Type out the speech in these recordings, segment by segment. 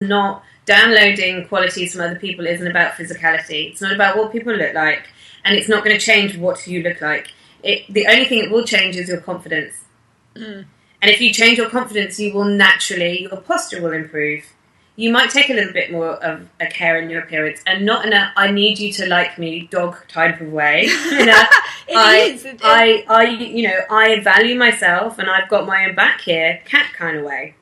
Not downloading qualities from other people isn't about physicality. It's not about what people look like, and it's not going to change what you look like. The only thing it will change is your confidence. And if you change your confidence, you will naturally, your posture will improve. You might take a little bit more of a care in your appearance, and not in a "I need you to like me" dog type of way. I value myself, and I've got my own back here, cat kind of way.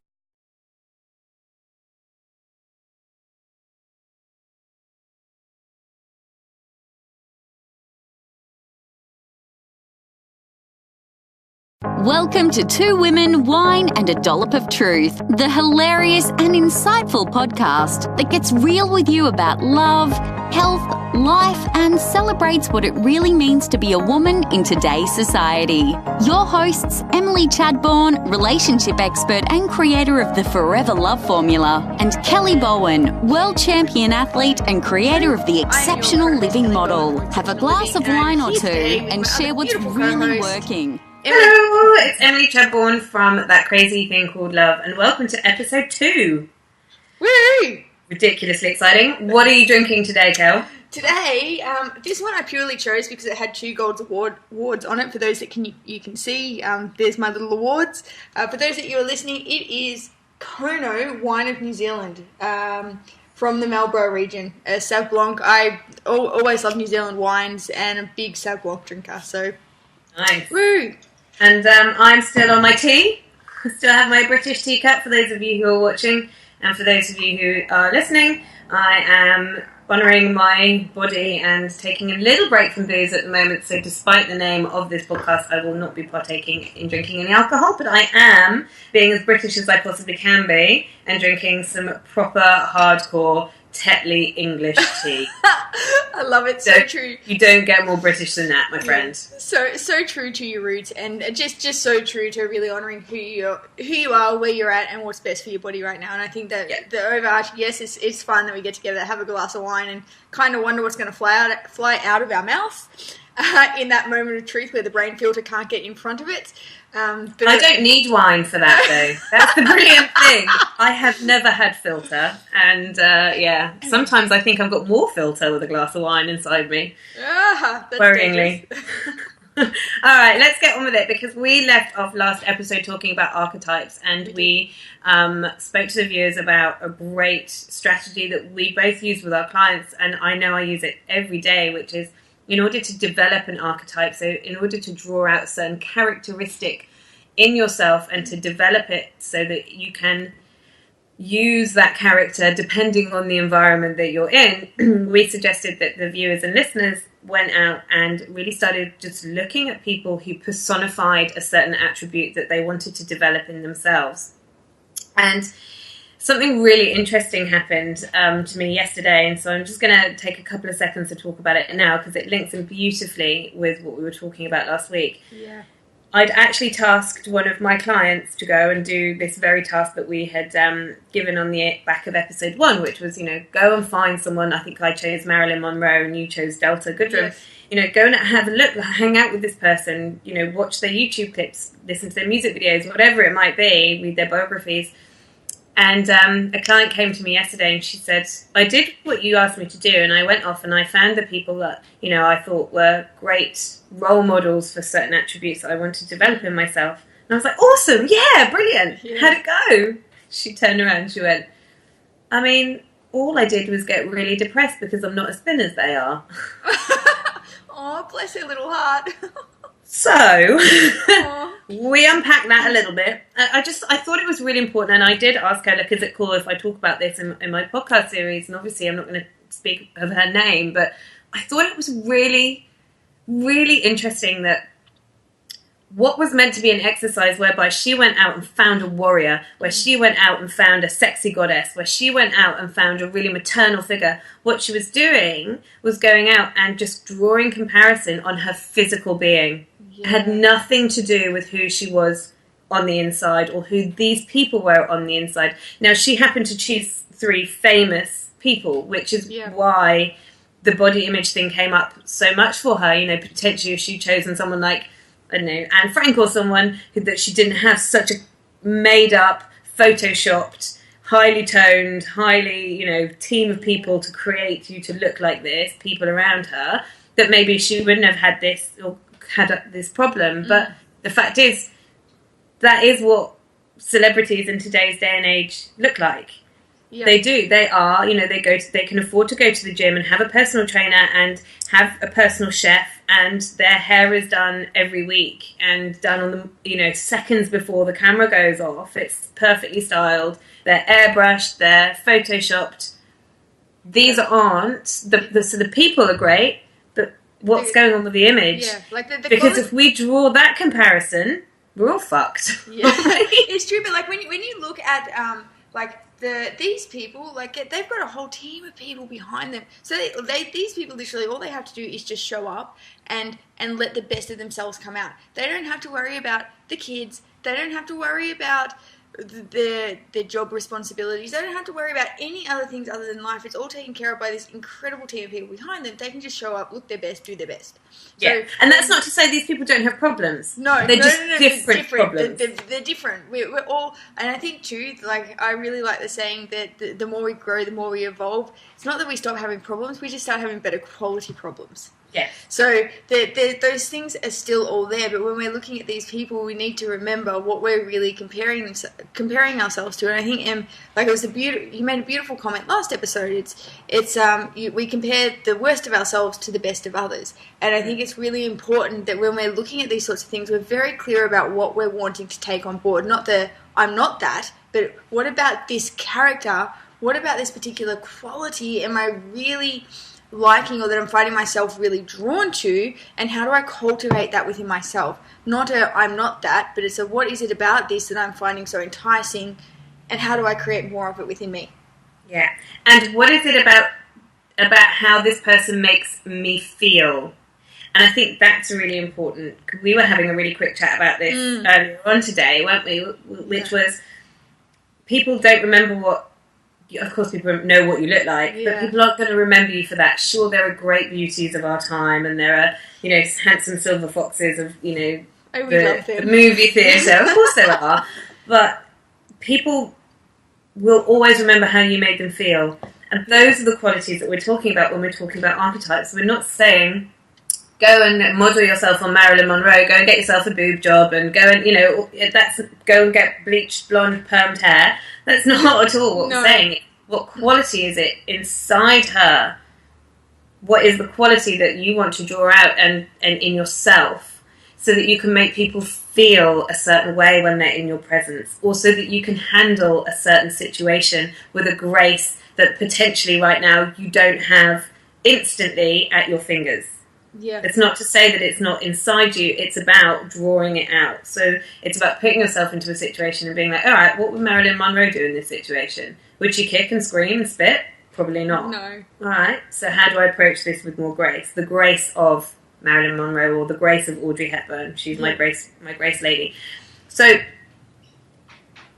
Welcome to Two Women, Wine and a Dollop of Truth, the hilarious and insightful podcast that gets real with you about love, health, life, and celebrates what it really means to be a woman in today's society. Your hosts, Emily Chadbourne, relationship expert and creator of the Forever Love Formula, and Kelly Bowen, world champion athlete and creator of the Exceptional Living Model. Have a glass of wine or two and share what's really working. Hello, it's Emily Chadbourne from That Crazy Thing Called Love, and welcome to episode 2. Woo! Ridiculously exciting. What are you drinking today, Kel? Today, this one I purely chose because it had 2 gold awards on it. For those that you can see, there's my little awards. For those that you are listening, it is Kono Wine of New Zealand, from the Marlborough region, Sauv Blanc. I always love New Zealand wines and a big Sauv Blanc drinker, so nice. Woo! And I'm still on my tea. I still have my British teacup for those of you who are watching. And for those of you who are listening, I am honouring my body and taking a little break from booze at the moment. So despite the name of this podcast, I will not be partaking in drinking any alcohol. But I am being as British as I possibly can be and drinking some proper, hardcore Tetley English tea. I love it. So true. You don't get more British than that, my friend. So true to your roots, and just so true to really honouring who you are, where you're at, and what's best for your body right now. And I think that the overarching, yes, it's fun that we get together, have a glass of wine, and kind of wonder what's going to fly out of our mouth in that moment of truth where the brain filter can't get in front of it. But I don't need wine for that, though. That's the brilliant thing. I have never had filter, and sometimes I think I've got more filter with a glass of wine inside me. That's worryingly. All right, let's get on with it, because we left off last episode talking about archetypes, and we spoke to the viewers about a great strategy that we both use with our clients, and I know I use it every day, which is in order to develop an archetype, so in order to draw out a certain characteristic in yourself and to develop it so that you can use that character depending on the environment that you're in, we suggested that the viewers and listeners went out and really started just looking at people who personified a certain attribute that they wanted to develop in themselves. And something really interesting happened to me yesterday, and so I'm just going to take a couple of seconds to talk about it now because it links in beautifully with what we were talking about last week. Yeah. I'd actually tasked one of my clients to go and do this very task that we had given on the back of episode 1, which was, go and find someone. I think I chose Marilyn Monroe and you chose Delta Goodrem. Yes. Go and have a look, hang out with this person, watch their YouTube clips, listen to their music videos, whatever it might be, read their biographies. And a client came to me yesterday and she said, I did what you asked me to do, and I went off and I found the people that, I thought were great role models for certain attributes that I wanted to develop in myself. And I was like, awesome, yeah, brilliant. Yeah. How'd it go? She turned around and she went, all I did was get really depressed because I'm not as thin as they are. Oh, bless her little heart. So, we unpacked that a little bit. I thought it was really important, and I did ask her, look, is it cool if I talk about this in my podcast series? And obviously I'm not going to speak of her name, but I thought it was really, really interesting that what was meant to be an exercise whereby she went out and found a warrior, where she went out and found a sexy goddess, where she went out and found a really maternal figure, what she was doing was going out and just drawing comparison on her physical being. Yeah. It had nothing to do with who she was on the inside or who these people were on the inside. Now, she happened to choose 3 famous people, which is why the body image thing came up so much for her. Potentially if she'd chosen someone like, I don't know, Anne Frank or someone that she didn't have such a made-up, photoshopped highly toned, highly, team of people to create you to look like this, people around her, that maybe she wouldn't have had this or had this problem. But the fact is, that is what celebrities in today's day and age look like. Yeah. They do. They are, they can afford to go to the gym and have a personal trainer and have a personal chef, and their hair is done every week and done on the, seconds before the camera goes off. It's perfectly styled. They're airbrushed. They're photoshopped. These aren't so the people are great, but what's going on with the image? Yeah, like because if we draw that comparison, we're all fucked. Yeah, it's true. But like when you look at these people, like they've got a whole team of people behind them. So these people literally all they have to do is just show up and let the best of themselves come out. They don't have to worry about the kids. They don't have to worry about their job responsibilities. They don't have to worry about any other things other than life. It's all taken care of by this incredible team of people behind them. They can just show up, look their best, do their best. Yeah, so, and that's not to say these people don't have problems. No, they're just different problems. They're different. We're all, and I think too, like I really like the saying that the more we grow, the more we evolve. It's not that we stop having problems; we just start having better quality problems. Yeah. So those things are still all there, but when we're looking at these people, we need to remember what we're really comparing ourselves to. And I think it was you made a beautiful comment last episode. We compare the worst of ourselves to the best of others, and I think it's really important that when we're looking at these sorts of things, we're very clear about what we're wanting to take on board. Not the I'm not that, but what about this character? What about this particular quality am I really liking, or that I'm finding myself really drawn to, and how do I cultivate that within myself? Not I'm not that, but it's what is it about this that I'm finding so enticing, and how do I create more of it within me? Yeah. And what is it about how this person makes me feel? And I think that's really important. We were having a really quick chat about this earlier on today, weren't we? Which was, people don't remember what, of course people know what you look like, but people aren't going to remember you for that. Sure, there are great beauties of our time, and there are, handsome silver foxes of, the movie theatre. Of course there are. But people will always remember how you made them feel. And those are the qualities that we're talking about when we're talking about archetypes. We're not saying, go and model yourself on Marilyn Monroe, go and get yourself a boob job, and go and, go and get bleached, blonde, permed hair. That's not at all what we're saying. What quality is it inside her? What is the quality that you want to draw out and in yourself, so that you can make people feel a certain way when they're in your presence, or so that you can handle a certain situation with a grace that potentially right now you don't have instantly at your fingers. Yeah. It's not to say that it's not inside you, it's about drawing it out. So it's about putting yourself into a situation and being like, all right, what would Marilyn Monroe do in this situation? Would she kick and scream and spit? Probably not. No. All right, so how do I approach this with more grace? The grace of Marilyn Monroe, or the grace of Audrey Hepburn. She's my grace lady. So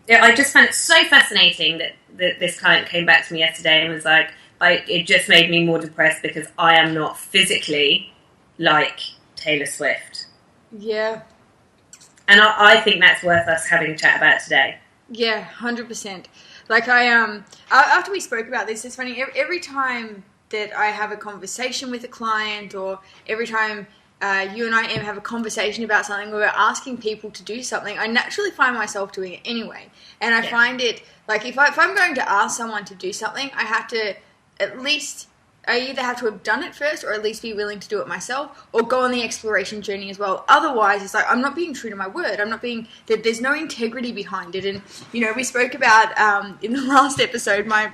I just found it so fascinating that this client came back to me yesterday and was like, it just made me more depressed because I am not physically like Taylor Swift. Yeah. And I think that's worth us having a chat about today. Yeah, 100%. Like after we spoke about this, it's funny, every time that I have a conversation with a client, or every time you and I have a conversation about something where we're asking people to do something, I naturally find myself doing it anyway. And I find it, like if I'm going to ask someone to do something, I have to I either have to have done it first, or at least be willing to do it myself, or go on the exploration journey as well. Otherwise, it's like I'm not being true to my word. There's no integrity behind it. And, we spoke about in the last episode, my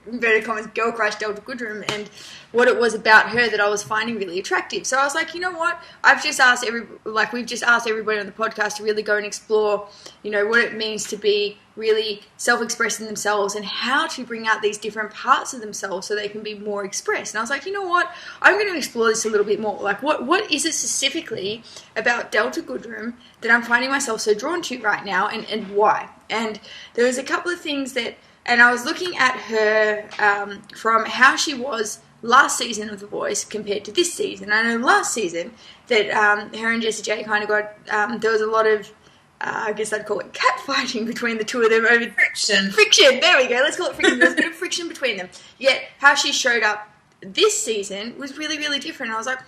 inverted commas girl crush Delta Goodrum, and what it was about her that I was finding really attractive. So I was like, you know what? We've just asked everybody on the podcast to really go and explore, what it means to be really self-expressing themselves, and how to bring out these different parts of themselves so they can be more expressed. And I was like, you know what? I'm going to explore this a little bit more. Like, what is it specifically about Delta Goodrum that I'm finding myself so drawn to right now, and why? And there was a couple of things and I was looking at her from how she was last season of The Voice compared to this season. I know last season that her and Jessie J kind of got, there was a lot of I guess I'd call it catfighting between the two of them over Friction. There we go. Let's call it friction. There's a bit of friction between them. Yet how she showed up this season was really, really different. I was like,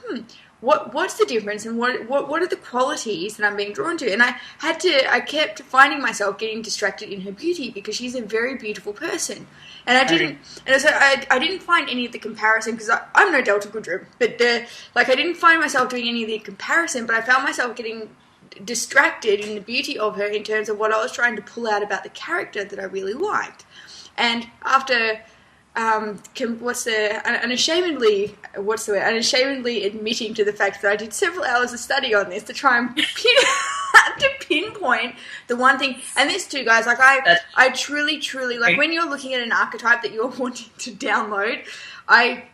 what's the difference, and what are the qualities that I'm being drawn to? And I kept finding myself getting distracted in her beauty, because she's a very beautiful person. And I didn't find any of the comparison, because I'm no Delta Goodrum, but I didn't find myself doing any of the comparison, but I found myself getting distracted in the beauty of her in terms of what I was trying to pull out about the character that I really liked. And after unashamedly admitting to the fact that I did several hours of study on this to try and pinpoint the one thing. And this too, guys, I truly when you're looking at an archetype that you're wanting to download, I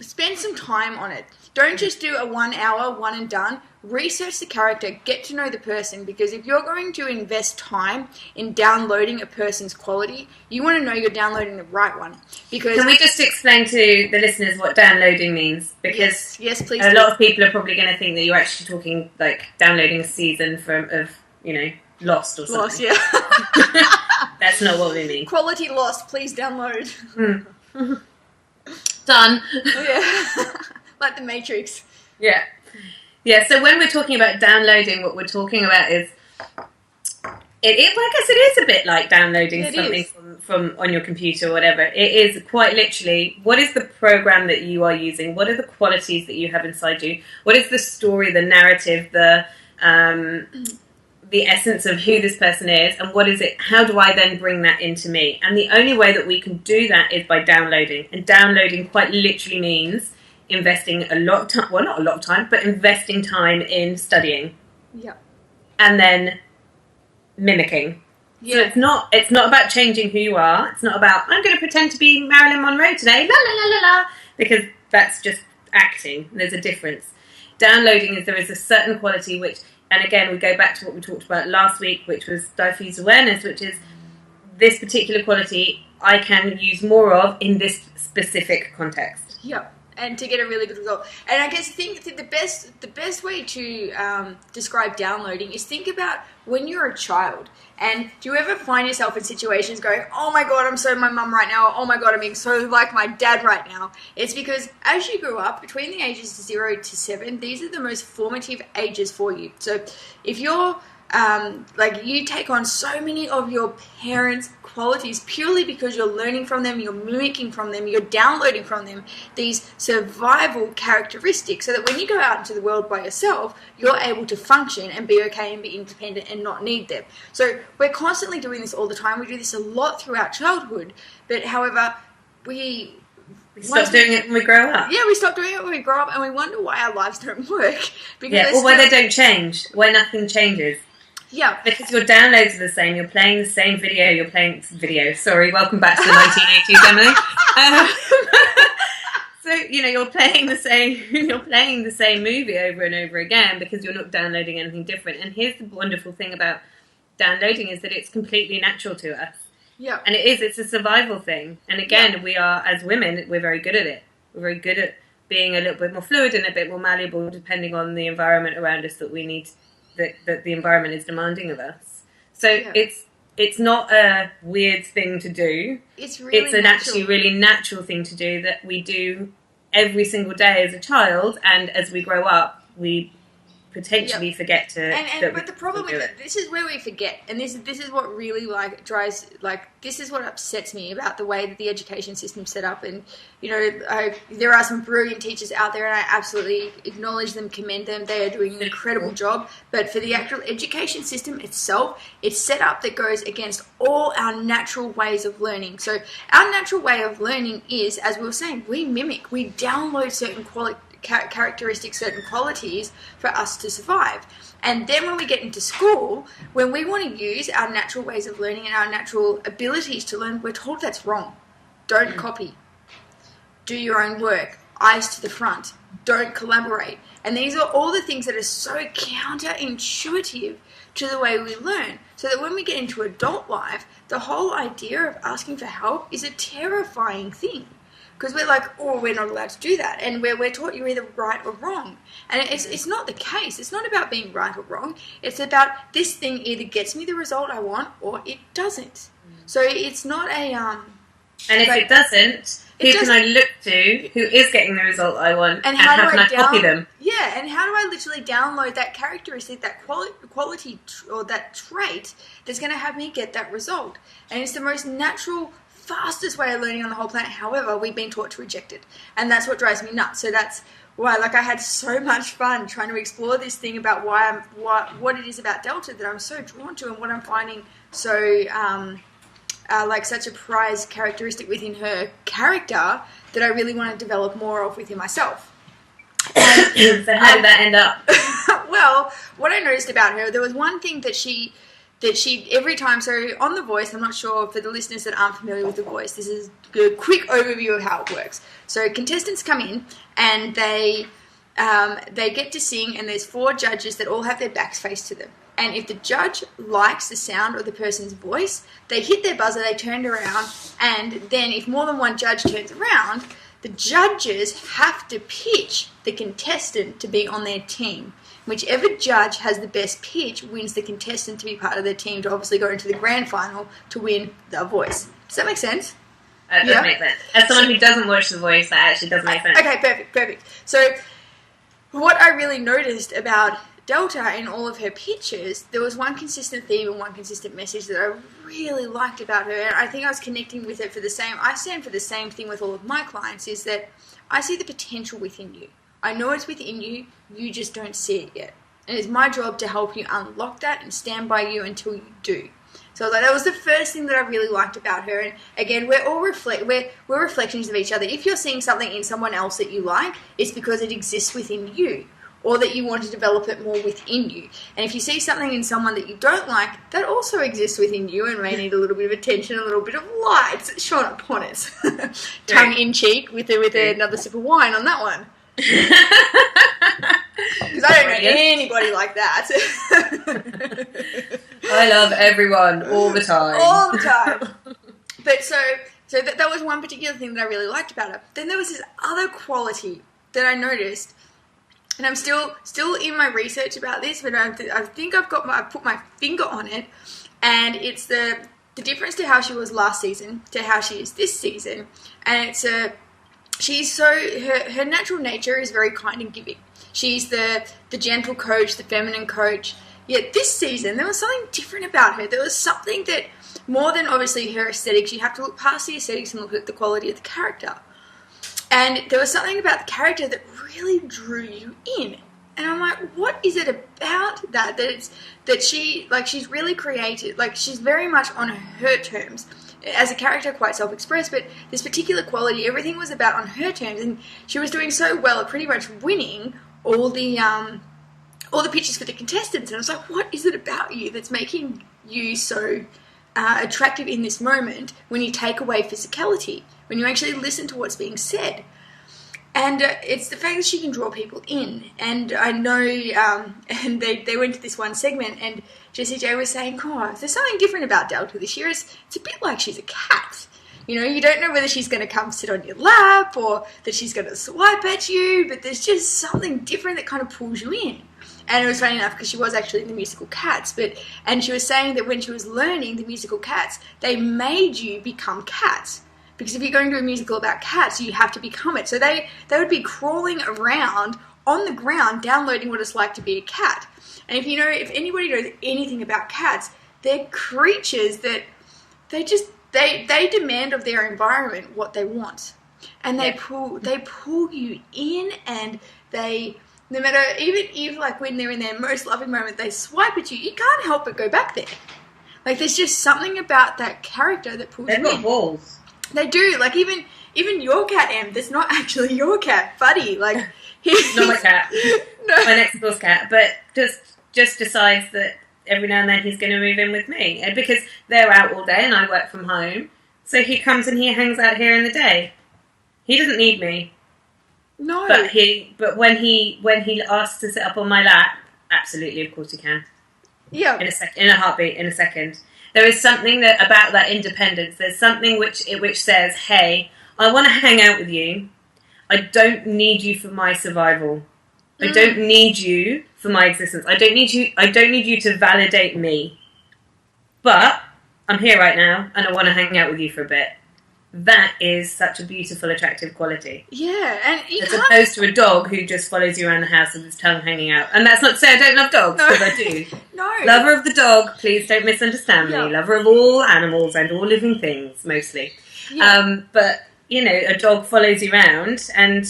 spend some time on it. Don't just do a 1 hour, one and done. Research the character, get to know the person, because if you're going to invest time in downloading a person's quality, you want to know you're downloading the right one. Because can we just explain to the listeners what downloading means? Because yes, please. A lot of people are probably going to think that you're actually talking downloading a season of Lost or something. Lost, yeah. That's not what we mean. Quality lost, please download. Done. Yeah. Like the Matrix. Yeah. Yeah, so when we're talking about downloading, what we're talking about is, I guess it is a bit like downloading something from on your computer or whatever. It is quite literally, what is the program that you are using? What are the qualities that you have inside you? What is the story, the narrative, the essence of who this person is, and what is it? How do I then bring that into me? And the only way that we can do that is by downloading. And downloading quite literally means investing a lot of time, well, not a lot of time, but investing time in studying. Yeah. And then mimicking. Yeah. So it's not about changing who you are. It's not about, I'm going to pretend to be Marilyn Monroe today, la la la la la, because that's just acting. There's a difference. Downloading is there is a certain quality which, and again, we go back to what we talked about last week, which was diffuse awareness, which is this particular quality I can use more of in this specific context. Yeah. And to get a really good result. And I guess the best way to describe downloading is think about when you're a child. And do you ever find yourself in situations going, oh my God, I'm so my mum right now. Oh my God, I'm being so like my dad right now. It's because as you grow up, between the ages of 0 to 7, these are the most formative ages for you. So if you're you take on so many of your parents' qualities purely because you're learning from them, you're mimicking from them, you're downloading from them these survival characteristics, so that when you go out into the world by yourself, you're able to function and be okay and be independent and not need them. So we're constantly doing this all the time. We do this a lot throughout childhood, but however, we stop doing it when we grow up. Yeah, we stop doing it when we grow up, and we wonder why our lives don't work. Or why they don't change, why nothing changes. Yeah. Because your downloads are the same, you're playing the same video, sorry, welcome back to the 1980s, Emily. So, you're playing the same movie over and over again because you're not downloading anything different. And here's the wonderful thing about downloading is that it's completely natural to us. Yeah. And it's a survival thing. And again, we are, as women, we're very good at it. We're very good at being a little bit more fluid and a bit more malleable depending on the environment around us that we need, that the environment is demanding of us. So it's not a weird thing to do. It's an actually really natural thing to do that we do every single day as a child, and as we grow up, we potentially forget to. But the problem with it, this is where we forget, and this is what really this is what upsets me about the way that the education system's set up. And there are some brilliant teachers out there, and I absolutely acknowledge them, commend them. They are doing an incredible job. But for the actual education system itself, it's set up that goes against all our natural ways of learning. So our natural way of learning is, as we were saying, we mimic, we download certain characteristics, certain qualities for us to survive. And then when we get into school, when we want to use our natural ways of learning and our natural abilities to learn, we're told that's wrong. Don't copy. Do your own work. Eyes to the front. Don't collaborate. And these are all the things that are so counterintuitive to the way we learn. So that when we get into adult life, the whole idea of asking for help is a terrifying thing. because we're like, oh, we're not allowed to do that, and we're taught you're either right or wrong, and it's not the case. It's not about being right or wrong. It's about this thing either gets me the result I want or it doesn't. So it's not a and if it doesn't, who can I look to who is getting the result I want, and how can I copy them? Yeah, and how do I literally download that characteristic, that quality or that trait that's going to have me get that result? And it's the most natural, fastest way of learning on the whole planet. However, we've been taught to reject it, and that's what drives me nuts. So that's why, like, I had so much fun trying to explore this thing about what it is about Delta that I'm so drawn to, and what I'm finding so like such a prized characteristic within her character that I really want to develop more of within myself. And, so how did that end up? Well, what I noticed about her, there was one thing that she every time, so on The Voice, I'm not sure for the listeners that aren't familiar with The Voice, this is a quick overview of how it works. So contestants come in and they get to sing, and there's 4 judges that all have their backs faced to them. And if the judge likes the sound of the person's voice, they hit their buzzer, they turn around, and then if more than one judge turns around, the judges have to pitch the contestant to be on their team. Whichever judge has the best pitch wins the contestant to be part of their team to obviously go into the grand final to win The Voice. Does that make sense? That does make sense. As someone who doesn't watch The Voice, that actually does make sense. Okay, perfect. So what I really noticed about Delta in all of her pitches, there was one consistent theme and one consistent message that I really liked about her, and I think I was connecting with it I stand for the same thing with all of my clients, is that I see the potential within you. I know it's within you, you just don't see it yet. And it's my job to help you unlock that and stand by you until you do. So I was like, that was the first thing that I really liked about her. And again, we're all we're reflections of each other. If you're seeing something in someone else that you like, it's because it exists within you, or that you want to develop it more within you. And if you see something in someone that you don't like, that also exists within you and may need a little bit of attention, a little bit of light shone upon it. Tongue in cheek with another sip of wine on that one. Because I don't know anybody like that. I love everyone all the time. All the time. But so that was one particular thing that I really liked about her. Then there was this other quality that I noticed, and I'm still in my research about this, but I think I put my finger on it, and it's the difference to how she was last season to how she is this season, and it's her natural nature is very kind and giving. She's the gentle coach, the feminine coach. Yet this season, there was something different about her. There was something that, more than obviously her aesthetics, you have to look past the aesthetics and look at the quality of the character. And there was something about the character that really drew you in. And I'm like, what is it about that she's really creative? Like, she's very much on her terms. As a character, quite self-expressed, but this particular quality, everything was about on her terms, and she was doing so well at pretty much winning all the pitches for the contestants. And I was like, what is it about you that's making you so attractive in this moment when you take away physicality, when you actually listen to what's being said? And it's the fact that she can draw people in. And I know, and they went to this one segment, and Jessie J was saying, oh, there's something different about Delta this year. It's a bit like she's a cat. You know, you don't know whether she's going to come sit on your lap or that she's going to swipe at you, but there's just something different that kind of pulls you in. And it was funny enough because she was actually in the musical Cats, and she was saying that when she was learning the musical Cats, they made you become cats. Because if you're going to a musical about cats, you have to become it. So they would be crawling around on the ground, downloading what it's like to be a cat. And if anybody knows anything about cats, they're creatures that they demand of their environment what they want, and they pull you in, and they, no matter, even if like when they're in their most loving moment, they swipe at you, you can't help but go back there. Like, there's just something about that character that pulls you in. They've got balls. They do. Like, even your cat, Em, that's not actually your cat, Buddy. Like, not my cat. No. My next door's cat, but just decides that every now and then he's going to move in with me, and because they're out all day and I work from home, so he comes and he hangs out here in the day. He doesn't need me. No. But when he asks to sit up on my lap, absolutely, of course he can. Yeah. In a heartbeat, in a second. There is something about that independence. There's something which says, hey, I want to hang out with you. I don't need you for my survival. I don't need you for my existence. I don't need you to validate me. But I'm here right now and I want to hang out with you for a bit. That is such a beautiful, attractive quality. Yeah, and as opposed to a dog who just follows you around the house with his tongue hanging out. And that's not to say I don't love dogs, because I do. No. Lover of the dog, please don't misunderstand me. Lover of all animals and all living things, mostly. Yeah. But, you know, a dog follows you around and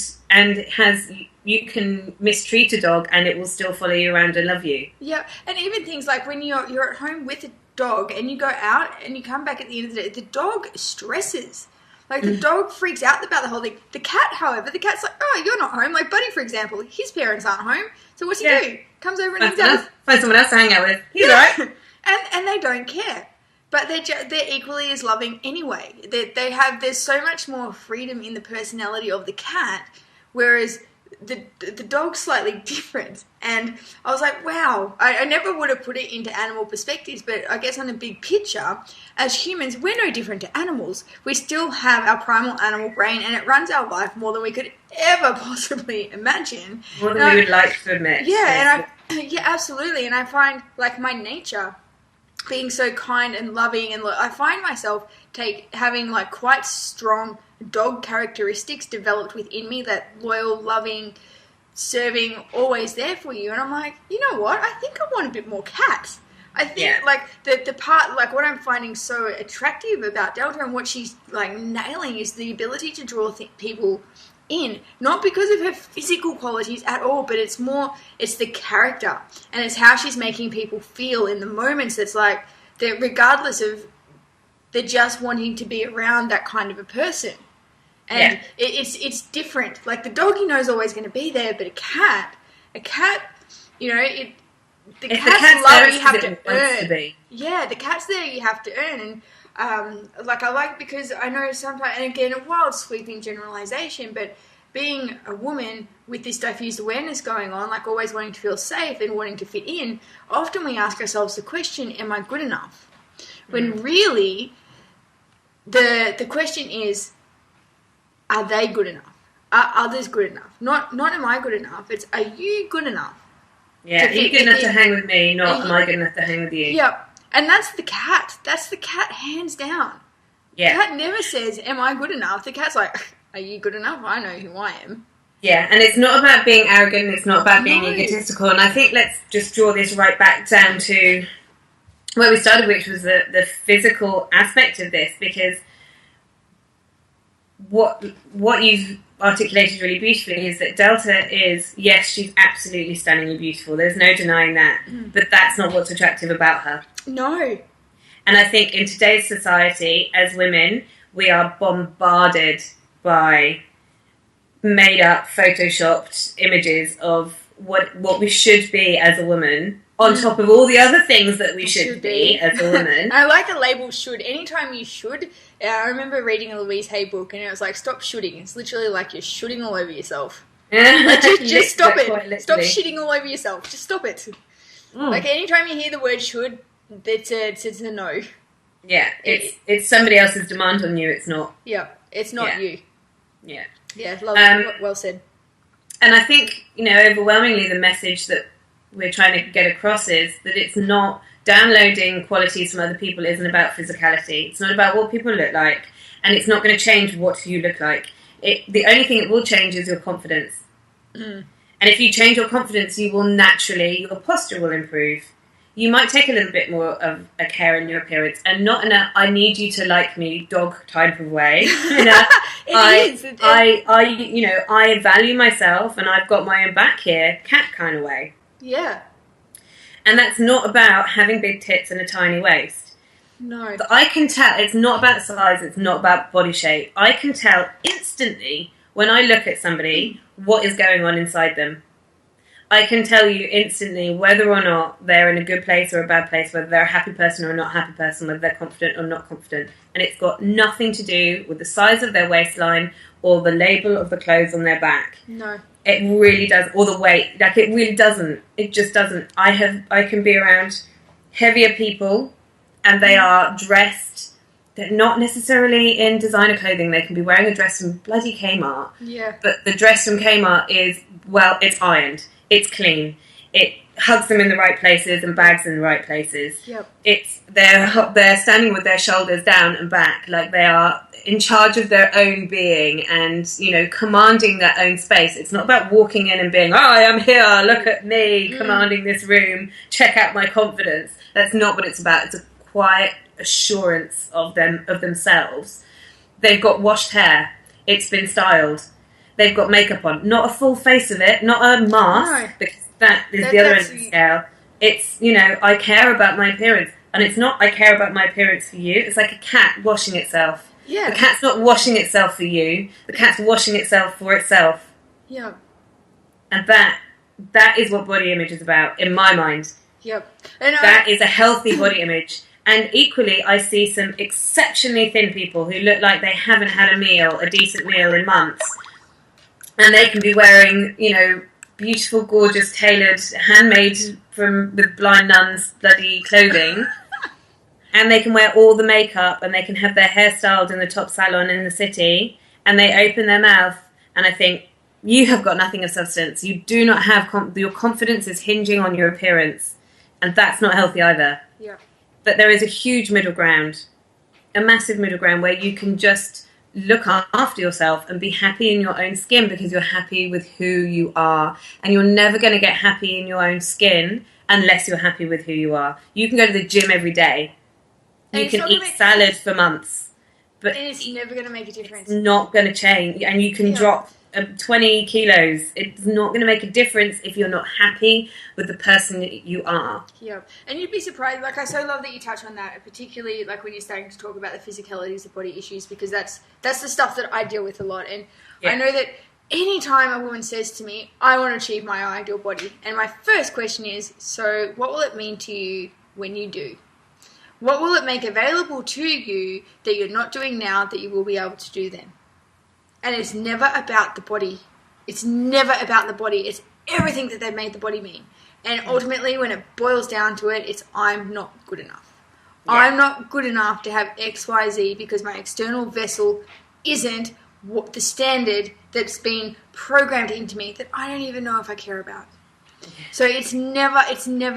you can mistreat a dog and it will still follow you around and love you. Yeah, and even things like when you're at home with a dog and you go out and you come back at the end of the day, the dog stresses. Like, the dog freaks out about the whole thing. The cat, however, the cat's like, oh, you're not home. Like, Buddy, for example, his parents aren't home. So what's he do? Comes over and hangs out. Find someone else to hang out with. He's all right. And they don't care. But they're equally as loving anyway. There's so much more freedom in the personality of the cat, whereas the dog's slightly different. And I was like, wow, I never would have put it into animal perspectives, but I guess on a big picture, as humans, we're no different to animals. We still have our primal animal brain, and it runs our life more than we could ever possibly imagine. More than we would like to admit. Yeah, absolutely. And I find, like, my nature being so kind and loving, and I find myself having like quite strong dog characteristics developed within me, that loyal, loving, serving, always there for you. And I'm like, you know what? I think I want a bit more cat. I think like the part, like what I'm finding so attractive about Delta and what she's like nailing is the ability to draw people in, not because of her physical qualities at all, but it's the character, and it's how she's making people feel in the moments. That's like, that regardless of, they're just wanting to be around that kind of a person. And it's different. Like, the dog, you know, is always going to be there, but a cat, you know, the cat's love you have to earn. Yeah, the cat's there you have to earn. And like, I like, because I know sometimes, and again, a wild sweeping generalization, but being a woman with this diffused awareness going on, like always wanting to feel safe and wanting to fit in, often we ask ourselves the question, am I good enough? When really, the question is, are they good enough? Are others good enough? Not am I good enough, it's, are you good enough? Yeah, are you good enough to hang with me, not am I good enough to hang with you? Yep. And that's the cat. That's the cat, hands down. Yeah. The cat never says, am I good enough? The cat's like, are you good enough? I know who I am. Yeah, and it's not about being arrogant, it's not about being egotistical. And I think let's just draw this right back down to where we started, which was the physical aspect of this, because what you've articulated really beautifully is that Delta is, yes, she's absolutely stunningly beautiful. There's no denying that. But that's not what's attractive about her. No. And I think in today's society, as women, we are bombarded by made-up, photoshopped images of what we should be as a woman, on top of all the other things that we should be as a woman. I like the label should. Anytime you should, I remember reading a Louise Hay book, and it was like, stop shooting. It's literally like you're shooting all over yourself. Like, just stop it. Stop shitting all over yourself. Just stop it. Like, anytime you hear the word should, it's a no. Yeah, it's somebody else's demand on you, it's not. Yeah, it's not you. Yeah. Yeah, well said. And I think, you know, overwhelmingly the message that we're trying to get across is that it's not, downloading qualities from other people isn't about physicality. It's not about what people look like, and it's not going to change what you look like. The only thing it will change is your confidence. And if you change your confidence, you will naturally, your posture will improve. You might take a little bit more of a care in your appearance, and not in a I need you to like me dog type of way. I value myself and I've got my own back here cat kind of way. Yeah. And that's not about having big tits and a tiny waist. No. But I can tell, it's not about size, it's not about body shape. I can tell instantly when I look at somebody what is going on inside them. I can tell you instantly whether or not they're in a good place or a bad place, whether they're a happy person or a not happy person, whether they're confident or not confident. And it's got nothing to do with the size of their waistline or the label of the clothes on their back. No. It really does, or the weight. Like, it really doesn't. It just doesn't. I can be around heavier people, and they are dressed They're not necessarily in designer clothing. They can be wearing a dress from bloody Kmart. Yeah. But the dress from Kmart is, well, it's ironed. It's clean. It hugs them in the right places and bags in the right places. Yep. They're standing with their shoulders down and back, like they are in charge of their own being and, you know, commanding their own space. It's not about walking in and being, oh, I am here, look at me, commanding this room, check out my confidence. That's not what it's about. It's a quiet assurance of themselves. They've got washed hair. It's been styled. They've got makeup on. Not a full face of it, not a mask, because that is the other end of the scale. It's, you know, I care about my appearance. And it's not, I care about my appearance for you. It's like a cat washing itself. Yeah. The cat's not washing itself for you. The cat's washing itself for itself. Yeah. And that is what body image is about, in my mind. Yep. And that is a healthy body image. And equally, I see some exceptionally thin people who look like they haven't had a decent meal in months. And they can be wearing, you know, beautiful, gorgeous, tailored, handmade with blind nuns bloody clothing. And they can wear all the makeup and they can have their hair styled in the top salon in the city. And they open their mouth and I think, you have got nothing of substance. You do not have... your confidence is hinging on your appearance. And that's not healthy either. Yeah. But there is a huge middle ground. A massive middle ground where you can just look after yourself and be happy in your own skin because you're happy with who you are. And you're never going to get happy in your own skin unless you're happy with who you are. You can go to the gym every day. You can eat salad for months. But it's never going to make a difference. It's not going to change. And you can drop 20 kilos. It's not going to make a difference if you're not happy with the person that you are. Yeah. And you'd be surprised. Like, I so love that you touch on that, particularly like when you're starting to talk about the physicalities of body issues, because that's the stuff that I deal with a lot. And I know that anytime a woman says to me, I want to achieve my ideal body, and my first question is, so what will it mean to you when you do? What will it make available to you that you're not doing now that you will be able to do then? And it's never about the body. It's never about the body. It's everything that they've made the body mean. And ultimately, when it boils down to it, it's I'm not good enough. Yeah. I'm not good enough to have X, Y, Z because my external vessel isn't what the standard that's been programmed into me that I don't even know if I care about. So it's never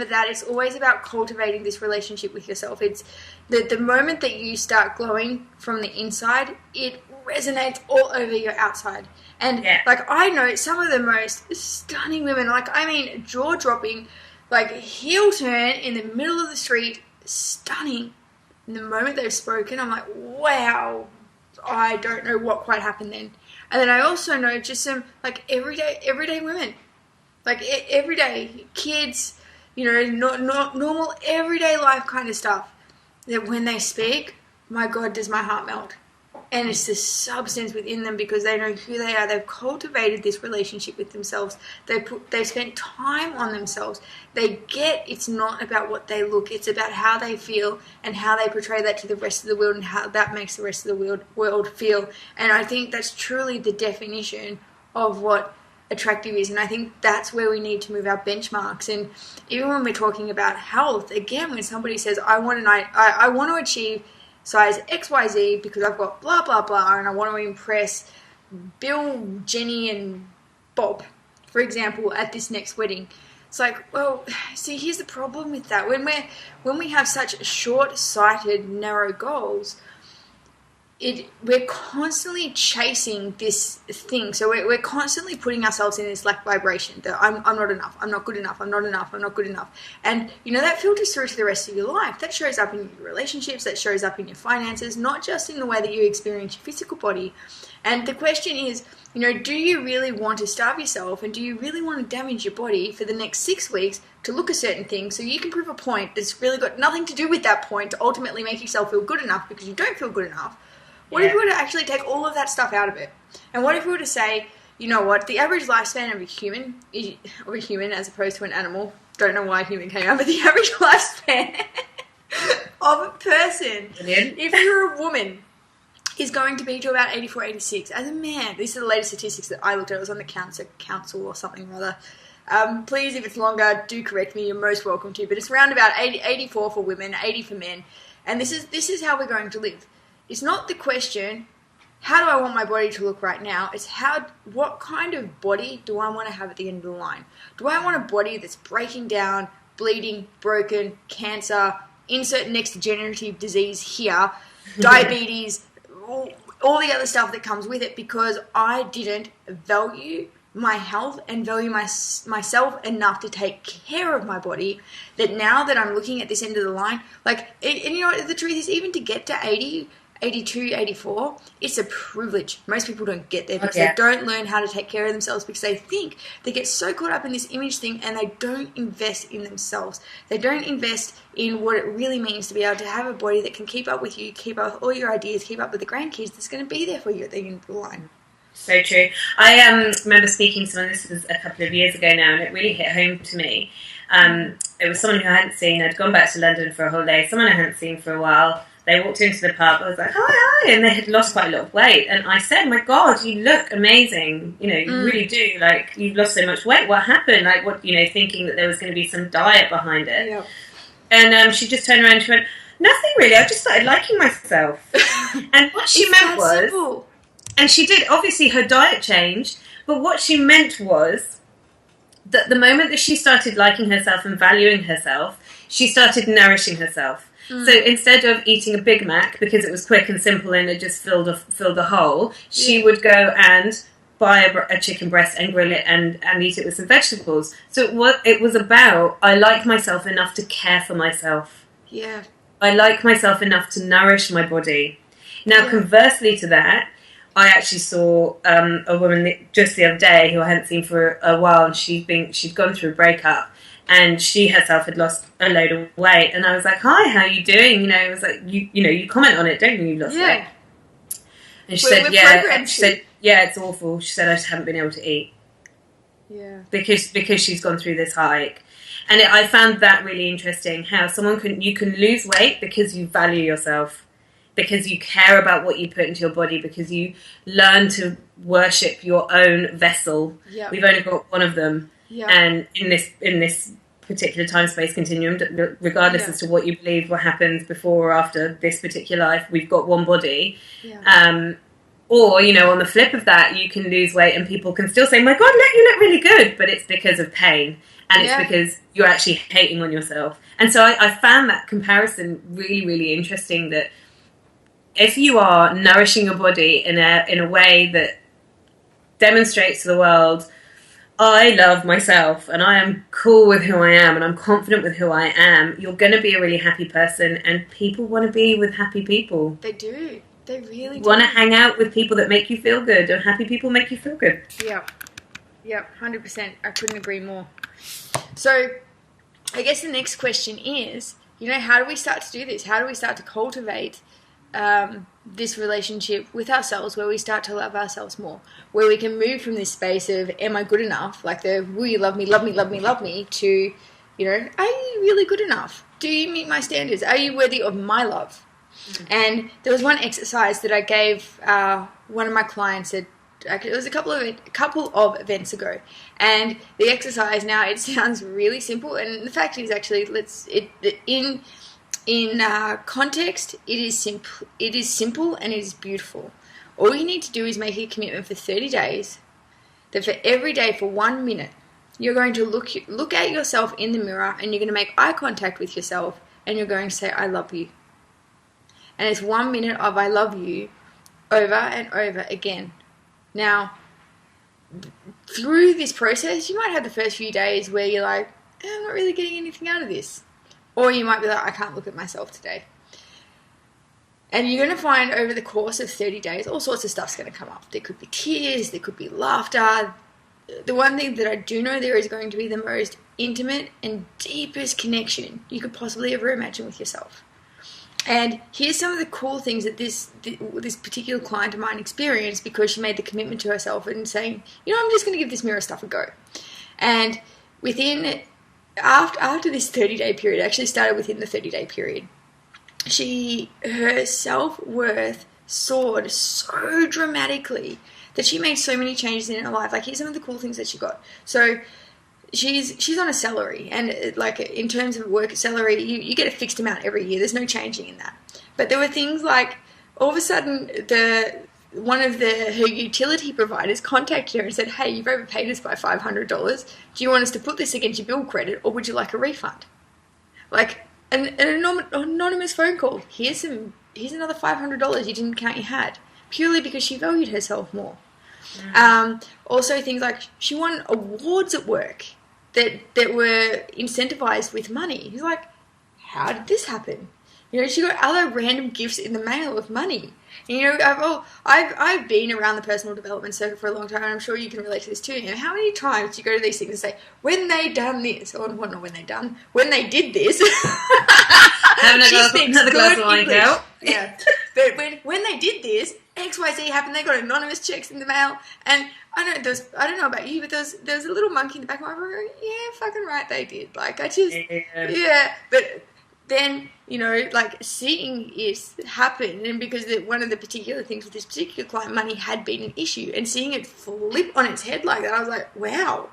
that. It's always about cultivating this relationship with yourself. It's the moment that you start glowing from the inside, it resonates all over your outside. And like, I know some of the most stunning women, like, I mean, jaw-dropping, like, heel turn in the middle of the street, stunning. And the moment they've spoken, I'm like, wow, I don't know what quite happened then. And then I also know just some, like, everyday women. Like, everyday kids, you know, normal everyday life kind of stuff. That when they speak, my God, does my heart melt. And it's the substance within them because they know who they are. They've cultivated this relationship with themselves. They've spent time on themselves. They get it's not about what they look. It's about how they feel and how they portray that to the rest of the world and how that makes the rest of the world feel. And I think that's truly the definition of what attractive is, and I think that's where we need to move our benchmarks. And even when we're talking about health, again, when somebody says I want to achieve size XYZ because I've got blah blah blah and I want to impress Bill, Jenny and Bob, for example, at this next wedding, it's like, well, see, here's the problem with that. When we have such short-sighted, narrow goals, we're constantly chasing this thing. So we're constantly putting ourselves in this lack vibration that I'm not enough, I'm not good enough, I'm not enough, I'm not good enough. And, you know, that filters through to the rest of your life. That shows up in your relationships, that shows up in your finances, not just in the way that you experience your physical body. And the question is, you know, do you really want to starve yourself and do you really want to damage your body for the next 6 weeks to look a certain thing so you can prove a point that's really got nothing to do with that point to ultimately make yourself feel good enough because you don't feel good enough? What if we were to actually take all of that stuff out of it? And what if we were to say, you know what, the average lifespan of a human as opposed to an animal, don't know why human came out, but the average lifespan of a person, if you're a woman, is going to be to about 84, 86. As a man, these are the latest statistics that I looked at. It was on the council or something or other. Please, if it's longer, do correct me. You're most welcome to. But it's around about 84 for women, 80 for men. And this is how we're going to live. it's not the question, how do I want my body to look right now? It's what kind of body do I want to have at the end of the line? Do I want a body that's breaking down, bleeding, broken, cancer, insert next degenerative disease here, diabetes, all the other stuff that comes with it, because I didn't value my health and value myself enough to take care of my body, that now that I'm looking at this end of the line, and you know what, the truth is, even to get to 80, 82, 84, it's a privilege. Most people don't get there because they don't learn how to take care of themselves, because they get so caught up in this image thing, and they don't invest in themselves. They don't invest in what it really means to be able to have a body that can keep up with you, keep up with all your ideas, keep up with the grandkids, that's going to be there for you at the end of the line. So true. I remember speaking to someone, this was a couple of years ago now, and it really hit home to me. It was someone who I hadn't seen. I'd gone back to London for a holiday, someone I hadn't seen for a while. They walked into the pub. I was like, hi, and they had lost quite a lot of weight. And I said, my God, you look amazing. You know, you really do. Like, you've lost so much weight. What happened? Like, what, you know, thinking that there was going to be some diet behind it. Yeah. And she just turned around and she went, nothing really. I just started liking myself. And what she meant was... Simple. And she did. Obviously, her diet changed. But what she meant was that the moment that she started liking herself and valuing herself, she started nourishing herself. So instead of eating a Big Mac because it was quick and simple and it just filled a hole, she would go and buy a chicken breast and grill it and eat it with some vegetables. So it was about, I like myself enough to care for myself. Yeah. I like myself enough to nourish my body. Now, conversely to that, I actually saw a woman just the other day who I hadn't seen for a while, and she'd gone through a breakup. And she herself had lost a load of weight. And I was like, hi, how are you doing? You know, it was like, you comment on it, don't you lost weight? And she said, yeah, it's awful. She said, I just haven't been able to eat. Yeah. Because she's gone through this hike. And I found that really interesting, how you can lose weight because you value yourself, because you care about what you put into your body, because you learn to worship your own vessel. Yep. We've only got one of them. Yeah. And in this particular time space continuum, regardless as to what you believe what happens before or after this particular life, we've got one body. Yeah. Or, you know, on the flip of that, you can lose weight and people can still say, my God, you look really good, but it's because of pain. And it's because you're actually hating on yourself. And so I found that comparison really, really interesting, that if you are nourishing your body in a way that demonstrates to the world, I love myself and I am cool with who I am and I'm confident with who I am, you're going to be a really happy person, and people want to be with happy people. They do. They really do. Want to hang out with people that make you feel good, and happy people make you feel good. Yeah. Yeah, 100%. I couldn't agree more. So I guess the next question is, you know, how do we start to do this? How do we start to cultivate this relationship with ourselves, where we start to love ourselves more, where we can move from this space of, am I good enough? Like will you love me, love me, love me, love me, to, you know, are you really good enough? Do you meet my standards? Are you worthy of my love? Mm-hmm. And there was one exercise that I gave one of my clients it was a couple of events ago, and the exercise, now it sounds really simple, and the fact is actually in context, it is simple and it is beautiful. All you need to do is make a commitment for 30 days, that for every day for 1 minute, you're going to look at yourself in the mirror, and you're going to make eye contact with yourself, and you're going to say, I love you. And it's 1 minute of I love you over and over again. Now, through this process, you might have the first few days where you're like, I'm not really getting anything out of this. Or you might be like, I can't look at myself today. And you're going to find over the course of 30 days, all sorts of stuff's going to come up. There could be tears, there could be laughter. The one thing that I do know, there is going to be the most intimate and deepest connection you could possibly ever imagine with yourself. And here's some of the cool things that this particular client of mine experienced, because she made the commitment to herself and saying, you know, I'm just going to give this mirror stuff a go. And after this 30-day period, actually started within the 30-day period, her self-worth soared so dramatically that she made so many changes in her life. Like, here's some of the cool things that she got. So she's on a salary, and like in terms of work salary, you get a fixed amount every year. There's no changing in that. But there were things like all of a sudden one of her utility providers contacted her and said, hey, you've overpaid us by $500. Do you want us to put this against your bill credit, or would you like a refund? Like an anonymous phone call. Here's another $500 you didn't count you had, purely because she valued herself more. Also things like she won awards at work that were incentivized with money. He's like, how did this happen? You know, she got other random gifts in the mail of money. And, you know, I've been around the personal development circuit for a long time, and I'm sure you can relate to this too. You know, how many times do you go to these things and say, when they done this, or well, not when they done, when they did this, another glass of wine, girl. Yeah, but when they did this, XYZ happened. They got anonymous checks in the mail, and I don't know about you, but there's a little monkey in the back of my brain going, yeah, fucking right, they did. Like, yeah, but then, you know, like, seeing it happen, and because one of the particular things with this particular client, money had been an issue, and seeing it flip on its head like that, I was like, wow.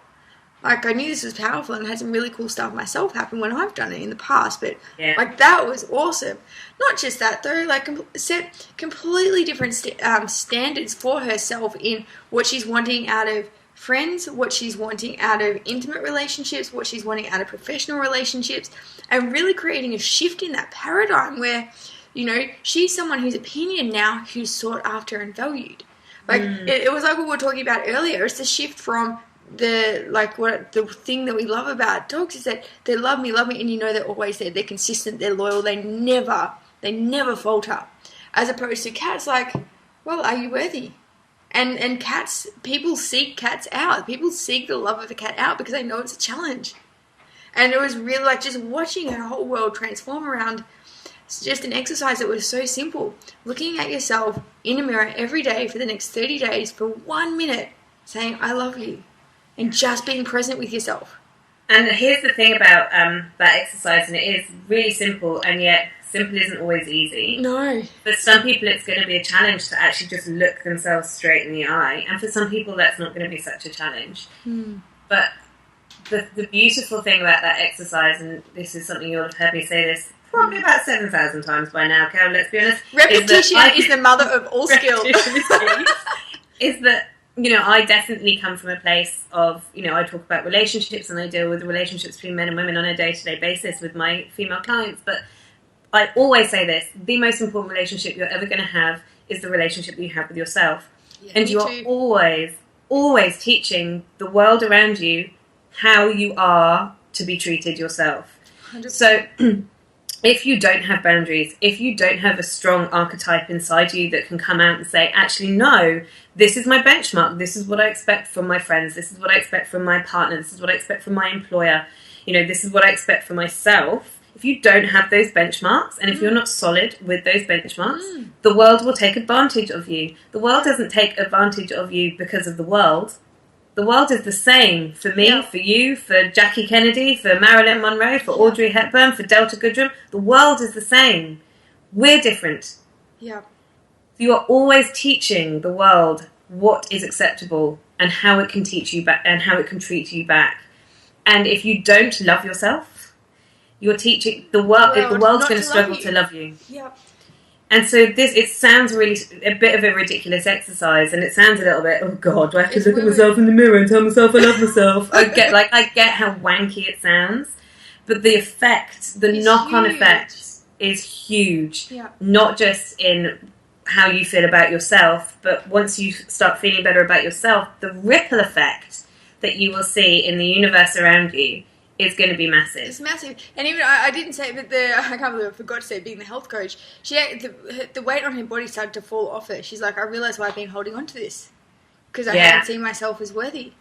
Like, I knew this was powerful, and I had some really cool stuff myself happen when I've done it in the past, but, like, that was awesome. Not just that, though, like, set completely different standards for herself in what she's wanting out of friends, what she's wanting out of intimate relationships, what she's wanting out of professional relationships, and really creating a shift in that paradigm where, you know, she's someone whose opinion now who's sought after and valued. Like, it was like what we were talking about earlier. It's the shift from the thing that we love about dogs is that they love me, and you know they're always there. They're consistent, they're loyal, they never falter. As opposed to cats, like, well, are you worthy? And cats, people seek cats out. People seek the love of a cat out because they know it's a challenge. And it was really like just watching her whole world transform around just an exercise that was so simple. Looking at yourself in a mirror every day for the next 30 days for 1 minute, saying, I love you. And just being present with yourself. And here's the thing about that exercise, and it is really simple, and yet simple isn't always easy. No. For some people, it's going to be a challenge to actually just look themselves straight in the eye. And for some people, that's not going to be such a challenge. But the beautiful thing about that exercise, and this is something you'll have heard me say this probably about 7,000 times by now, Carol, let's be honest. Repetition is the mother of all skill. Is that, you know, I definitely come from a place of, you know, I talk about relationships and I deal with the relationships between men and women on a day-to-day basis with my female clients, but I always say this, the most important relationship you're ever going to have is the relationship that you have with yourself. Yeah, and you're always teaching the world around you how you are to be treated yourself. 100%. So if you don't have boundaries, if you don't have a strong archetype inside you that can come out and say, actually, no, this is my benchmark, this is what I expect from my friends, this is what I expect from my partner, this is what I expect from my employer, you know, this is what I expect from myself. If you don't have those benchmarks, and if you're not solid with those benchmarks, the world will take advantage of you. The world doesn't take advantage of you because of the world. The world is the same for me, for you, for Jackie Kennedy, for Marilyn Monroe, for Audrey Hepburn, for Delta Goodrem. The world is the same. We're different. Yeah. You are always teaching the world what is acceptable and how it can teach you back and how it can treat you back. And if you don't love yourself, you're teaching the world. The world's going to struggle to love you. Yeah. And so it sounds really a bit of a ridiculous exercise, and it sounds a little bit, oh God, do I have to look at myself in the mirror and tell myself I love myself? I get how wanky it sounds, but the effect, the knock-on effect, is huge. Yeah. Not just in how you feel about yourself, but once you start feeling better about yourself, the ripple effect that you will see in the universe around you is going to be massive. It's massive. And even, I didn't say, but I can't believe I forgot to say, being the health coach, the weight on her body started to fall off her. She's like, I realised why I've been holding on to this. Because I hadn't seen myself as worthy.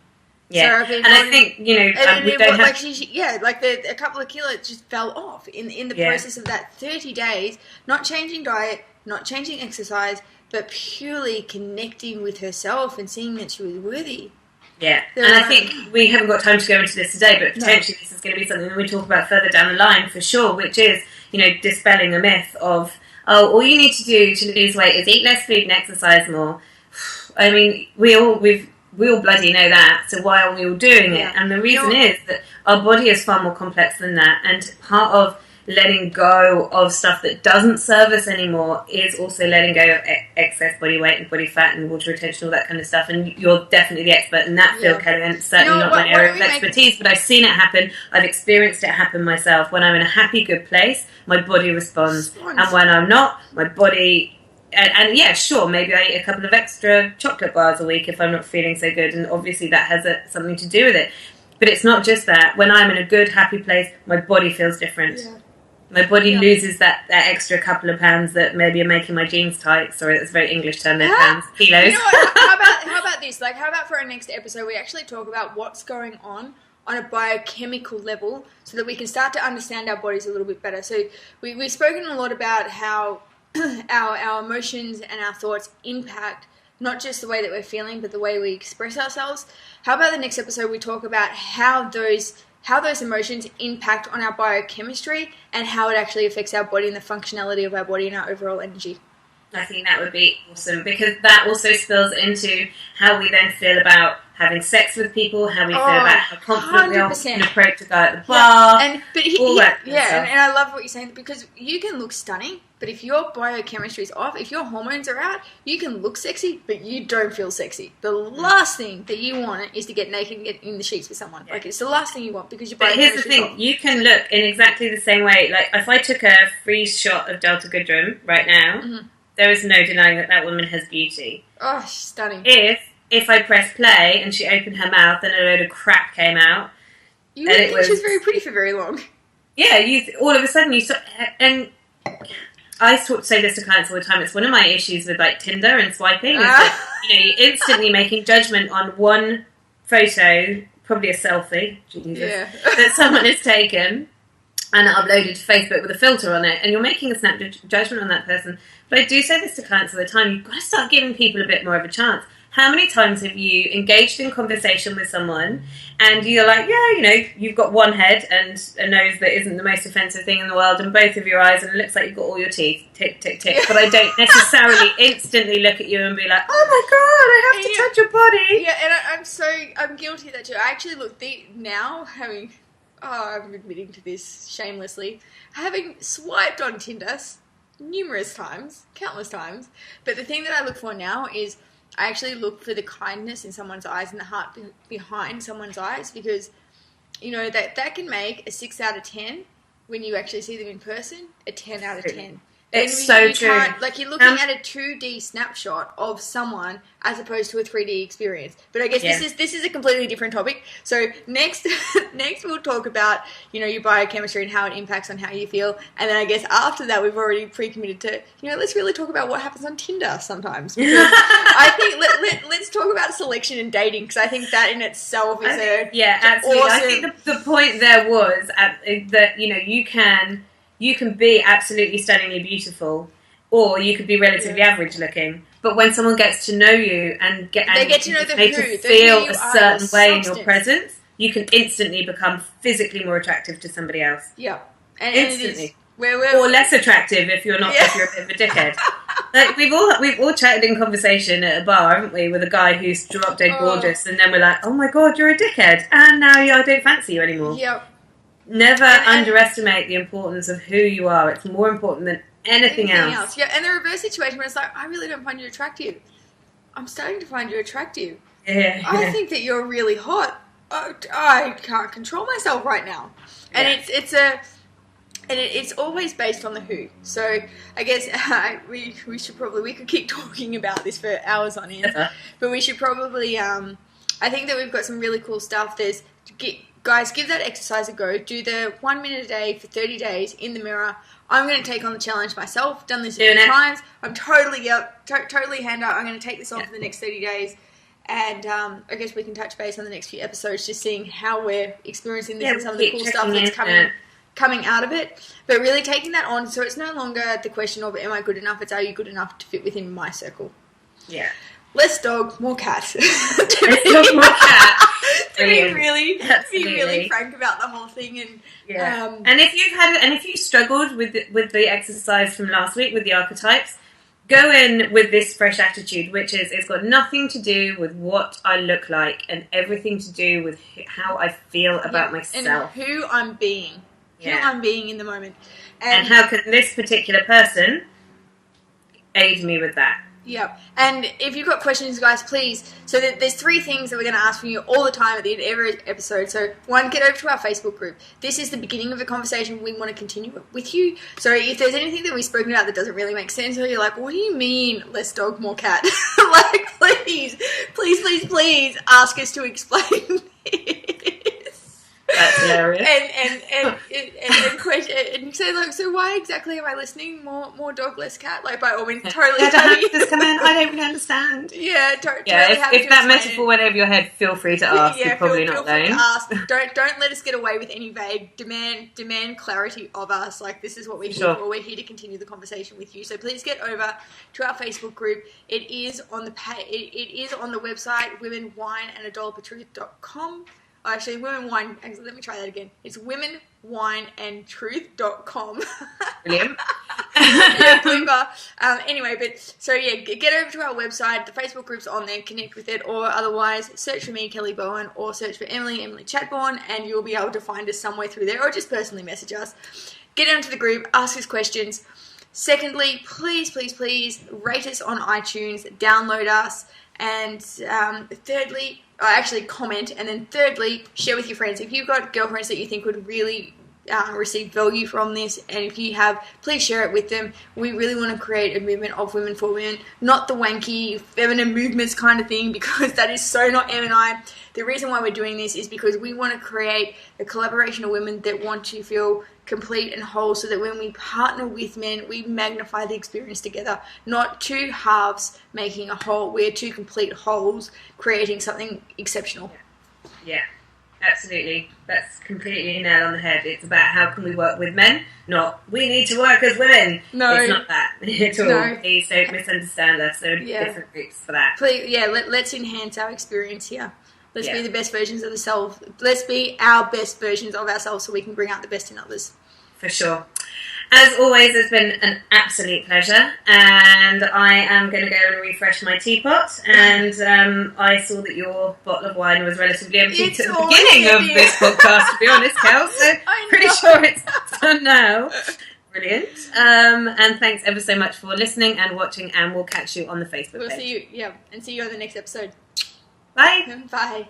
Yeah. So I think, you know, we don't have... like a couple of kilos just fell off in the process of that 30 days, not changing diet, not changing exercise, but purely connecting with herself and seeing that she was worthy. Yeah, and I think we haven't got time to go into this today, but potentially this is going to be something that we talk about further down the line for sure, which is, you know, dispelling a myth of, oh, all you need to do to lose weight is eat less food and exercise more. I mean, we all bloody know that, so why aren't we all doing it? And the reason is that our body is far more complex than that, and part of letting go of stuff that doesn't serve us anymore is also letting go of excess body weight and body fat and water retention, all that kind of stuff. And you're definitely the expert in that field, Kelly, and it's certainly not my area of expertise, but I've seen it happen. I've experienced it happen myself. When I'm in a happy, good place, my body responds. And when I'm not, my body... And yeah, sure, maybe I eat a couple of extra chocolate bars a week if I'm not feeling so good, and obviously that has something to do with it. But it's not just that. When I'm in a good, happy place, my body feels different. Yeah. My body loses that extra couple of pounds that maybe are making my jeans tight. Sorry, that's a very English term, they're pounds, kilos. You know what? How about this? Like, how about for our next episode, we actually talk about what's going on a biochemical level so that we can start to understand our bodies a little bit better. So we've spoken a lot about how our emotions and our thoughts impact not just the way that we're feeling, but the way we express ourselves. How about the next episode we talk about how those emotions impact on our biochemistry and how it actually affects our body and the functionality of our body and our overall energy? I think that would be awesome, because that also spills into how we then feel about having sex with people, how we feel about how confident we are in approach to go at the bar, and I love what you're saying, because you can look stunning, but if your biochemistry is off, if your hormones are out, you can look sexy, but you don't feel sexy. The last thing that you want is to get naked and get in the sheets with someone. Yeah. Like, it's the last thing you want, because your biochemistry is off. But here's the thing, you can look in exactly the same way. Like, if I took a free shot of Delta Goodrem right now, there is no denying that woman has beauty. Oh, she's stunning. If I press play and she opened her mouth and a load of crap came out, you wouldn't think she was very pretty for very long. Yeah, all of a sudden and I say this to clients all the time. It's one of my issues with like Tinder and swiping. Is that, you're instantly making judgment on one photo, probably a selfie, that someone has taken and uploaded to Facebook with a filter on it, and you're making a snap judgment on that person. But I do say this to clients all the time. You've got to start giving people a bit more of a chance. How many times have you engaged in conversation with someone and you're like, you've got one head and a nose that isn't the most offensive thing in the world and both of your eyes and it looks like you've got all your teeth, tick, tick, tick. But I don't necessarily instantly look at you and be like, oh my God, I have to touch your body. Yeah, and I'm guilty of that too. I actually look now, I'm admitting to this shamelessly, having swiped on Tinder numerous times, countless times, but the thing that I look for now is I actually look for the kindness in someone's eyes and the heart behind someone's eyes, because, that can make a 6 out of 10 when you actually see them in person, a 10 out of 10. It's so true. Like, you're looking at a 2D snapshot of someone as opposed to a 3D experience. But I guess this is a completely different topic. So next we'll talk about, your biochemistry and how it impacts on how you feel. And then I guess after that we've already pre-committed to, let's really talk about what happens on Tinder sometimes. Because I think let's talk about selection and dating, because I think that in itself is absolutely. Awesome. I think the point there was that, you can be absolutely stunningly beautiful, or you could be relatively average looking. But when someone gets to know you and they get to know they feel a certain way in your presence, you can instantly become physically more attractive to somebody else. Yeah, and instantly. Or less attractive if you're not if you're a bit of a dickhead. Like we've all chatted in conversation at a bar, haven't we, with a guy who's drop dead gorgeous, and then we're like, oh my God, you're a dickhead, and now I don't fancy you anymore. Yep. Never underestimate the importance of who you are. It's more important than anything else. Yeah, and the reverse situation where it's like, I really don't find you attractive. I'm starting to find you attractive. Yeah. I think that you're really hot. I can't control myself right now. And it's always based on the who. So I guess we could keep talking about this for hours on end. But we should probably I think that we've got some really cool stuff. Guys, give that exercise a go. Do the 1 minute a day for 30 days in the mirror. I'm going to take on the challenge myself. Done this a few times. I'm totally hand out. I'm going to take this on for the next 30 days. And I guess we can touch base on the next few episodes, just seeing how we're experiencing this and some of the cool stuff that's coming out of it. But really taking that on, so it's no longer the question of, am I good enough? It's, are you good enough to fit within my circle? Yeah. Less dog, more cat. Less dog, more cat. To be really frank about the whole thing, and and if you struggled with the exercise from last week with the archetypes, go in with this fresh attitude, which is it's got nothing to do with what I look like and everything to do with how I feel about myself and who I'm being. Here I'm being in the moment. And how can this particular person aid me with that? Yep. And if you've got questions, guys, please. So there's 3 things that we're going to ask from you all the time at the end of every episode. So 1, get over to our Facebook group. This is the beginning of a conversation we want to continue with you. So if there's anything that we've spoken about that doesn't really make sense, or you're like, what do you mean less dog, more cat? Like, please ask us to explain this. That's hilarious. And say, like, so why exactly am I listening? More dog, less cat? Like, by all means, totally. Just come in. I don't really understand. Yeah, totally. If that metaphor went over your head, feel free to ask. You're probably not alone. Ask. Don't let us get away with any vague demand clarity of us. Like, this is what we're here for. We're here to continue the conversation with you. So please get over to our Facebook group. It is on the it is on the website womenwineandadolopatruth.com. Actually, women wine. Actually, let me try that again. It's womenwineandtruth.com. Brilliant. Anyway, get over to our website. The Facebook group's on there. Connect with it, or otherwise search for me, Kelly Bowen, or search for Emily Chatborn, and you'll be able to find us somewhere through there, or just personally message us. Get into the group. Ask us questions. Secondly, please rate us on iTunes. Download us. And thirdly, actually comment, and then thirdly, share with your friends. If you've got girlfriends that you think would really receive value from this, and if you have, please share it with them. We really want to create a movement of women for women, not the wanky feminine movements kind of thing, because that is so not Em and I. The reason why we're doing this is because we want to create a collaboration of women that want to feel complete and whole, so that when we partner with men, we magnify the experience together. Not 2 halves making a whole. We're 2 complete wholes creating something exceptional. Yeah, absolutely. That's completely nailed on the head. It's about how can we work with men, not we need to work as women. No. It's not that at all. No. Please don't misunderstand us. There are different groups for that. Please, let's enhance our experience here. Let's be the best versions of ourselves. Let's be our best versions of ourselves, so we can bring out the best in others. For sure. As always, it's been an absolute pleasure, and I am going to go and refresh my teapot, and I saw that your bottle of wine was relatively empty at the beginning of this podcast, to be honest, Kel, so pretty sure it's done now. Brilliant. And thanks ever so much for listening and watching, and we'll catch you on the Facebook page. We'll see you, and see you on the next episode. Bye. Bye.